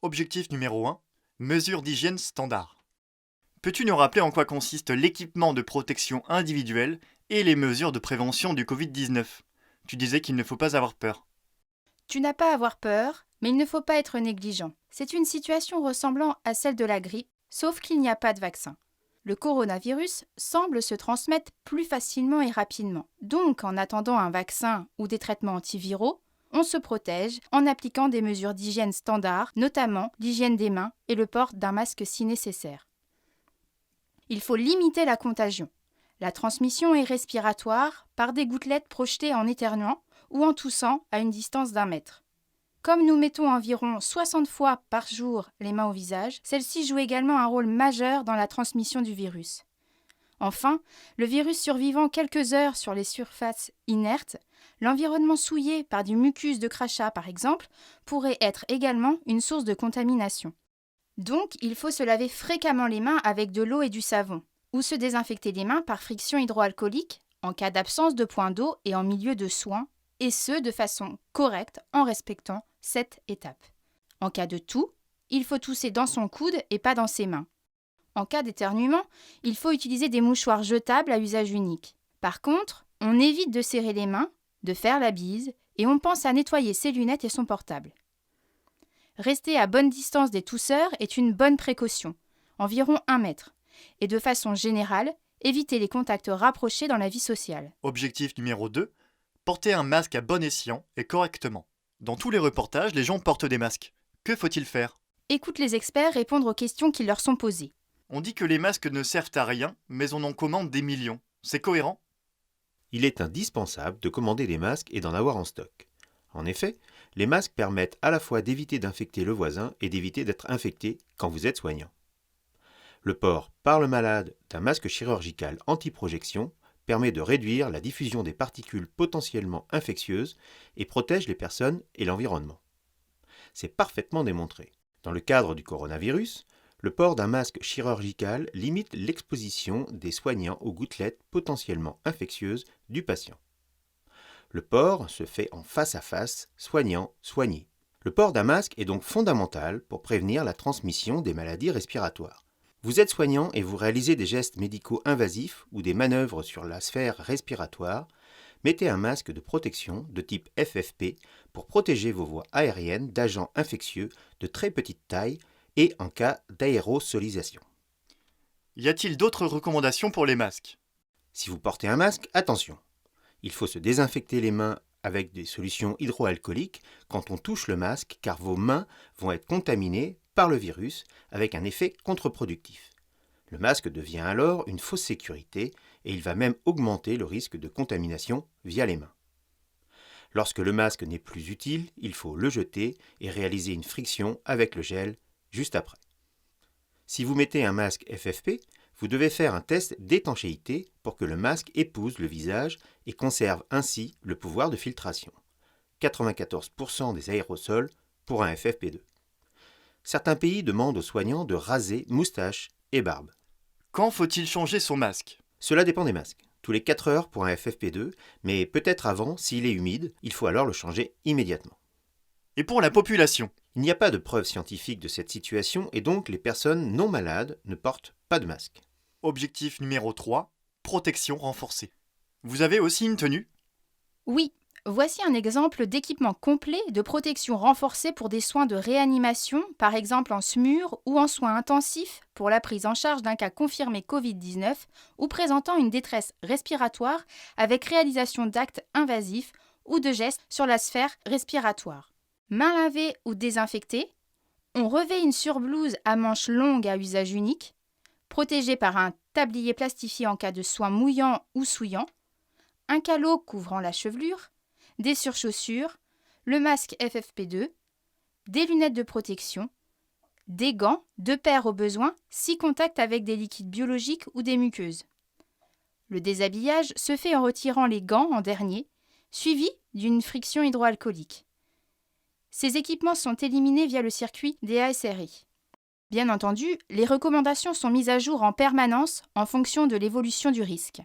Objectif numéro 1. Mesures d'hygiène standard. Peux-tu nous rappeler en quoi consiste l'équipement de protection individuelle et les mesures de prévention du Covid-19 ? Tu disais qu'il ne faut pas avoir peur. Tu n'as pas à avoir peur, mais il ne faut pas être négligent. C'est une situation ressemblant à celle de la grippe, sauf qu'il n'y a pas de vaccin. Le coronavirus semble se transmettre plus facilement et rapidement. Donc, en attendant un vaccin ou des traitements antiviraux, on se protège en appliquant des mesures d'hygiène standards, notamment l'hygiène des mains et le port d'un masque si nécessaire. Il faut limiter la contagion. La transmission est respiratoire par des gouttelettes projetées en éternuant ou en toussant à une distance d'1 mètre. Comme nous mettons environ 60 fois par jour les mains au visage, celles-ci jouent également un rôle majeur dans la transmission du virus. Enfin, le virus survivant quelques heures sur les surfaces inertes, l'environnement souillé par du mucus de crachat par exemple, pourrait être également une source de contamination. Donc, il faut se laver fréquemment les mains avec de l'eau et du savon, ou se désinfecter les mains par friction hydroalcoolique en cas d'absence de point d'eau et en milieu de soins, et ce de façon correcte en respectant cette étape. En cas de toux, il faut tousser dans son coude et pas dans ses mains. En cas d'éternuement, il faut utiliser des mouchoirs jetables à usage unique. Par contre, on évite de serrer les mains, de faire la bise, et on pense à nettoyer ses lunettes et son portable. Rester à bonne distance des tousseurs est une bonne précaution, environ 1 mètre, et de façon générale, éviter les contacts rapprochés dans la vie sociale. Objectif numéro 2. Porter un masque à bon escient et correctement. Dans tous les reportages, les gens portent des masques. Que faut-il faire ? Écoute les experts répondre aux questions qui leur sont posées. On dit que les masques ne servent à rien, mais on en commande des millions. C'est cohérent ? Il est indispensable de commander des masques et d'en avoir en stock. En effet, les masques permettent à la fois d'éviter d'infecter le voisin et d'éviter d'être infecté quand vous êtes soignant. Le port par le malade d'un masque chirurgical anti-projection permet de réduire la diffusion des particules potentiellement infectieuses et protège les personnes et l'environnement. C'est parfaitement démontré. Dans le cadre du coronavirus, le port d'un masque chirurgical limite l'exposition des soignants aux gouttelettes potentiellement infectieuses du patient. Le port se fait en face à face, soignant-soigné. Le port d'un masque est donc fondamental pour prévenir la transmission des maladies respiratoires. Vous êtes soignant et vous réalisez des gestes médicaux invasifs ou des manœuvres sur la sphère respiratoire, mettez un masque de protection de type FFP pour protéger vos voies aériennes d'agents infectieux de très petite taille et en cas d'aérosolisation. Y a-t-il d'autres recommandations pour les masques ? Si vous portez un masque, attention. Il faut se désinfecter les mains avec des solutions hydroalcooliques quand on touche le masque car vos mains vont être contaminées par le virus avec un effet contre-productif. Le masque devient alors une fausse sécurité et il va même augmenter le risque de contamination via les mains. Lorsque le masque n'est plus utile, il faut le jeter et réaliser une friction avec le gel juste après. Si vous mettez un masque FFP, vous devez faire un test d'étanchéité pour que le masque épouse le visage et conserve ainsi le pouvoir de filtration. 94% des aérosols pour un FFP2. Certains pays demandent aux soignants de raser moustache et barbe. Quand faut-il changer son masque ? Cela dépend des masques. Tous les 4 heures pour un FFP2, mais peut-être avant, s'il est humide, il faut alors le changer immédiatement. Et pour la population ? Il n'y a pas de preuve scientifique de cette situation et donc les personnes non malades ne portent pas de masque. Objectif numéro 3. Protection renforcée. Vous avez aussi une tenue ? Oui, voici un exemple d'équipement complet de protection renforcée pour des soins de réanimation, par exemple en SMUR ou en soins intensifs pour la prise en charge d'un cas confirmé Covid-19 ou présentant une détresse respiratoire avec réalisation d'actes invasifs ou de gestes sur la sphère respiratoire. Mains lavées ou désinfectées, on revêt une surblouse à manches longues à usage unique, protégée par un tablier plastifié en cas de soins mouillants ou souillants, un calot couvrant la chevelure, des surchaussures, le masque FFP2, des lunettes de protection, des gants, 2 paires au besoin, si contact avec des liquides biologiques ou des muqueuses. Le déshabillage se fait en retirant les gants en dernier, suivi d'une friction hydroalcoolique. Ces équipements sont éliminés via le circuit des ASRI. Bien entendu, les recommandations sont mises à jour en permanence en fonction de l'évolution du risque.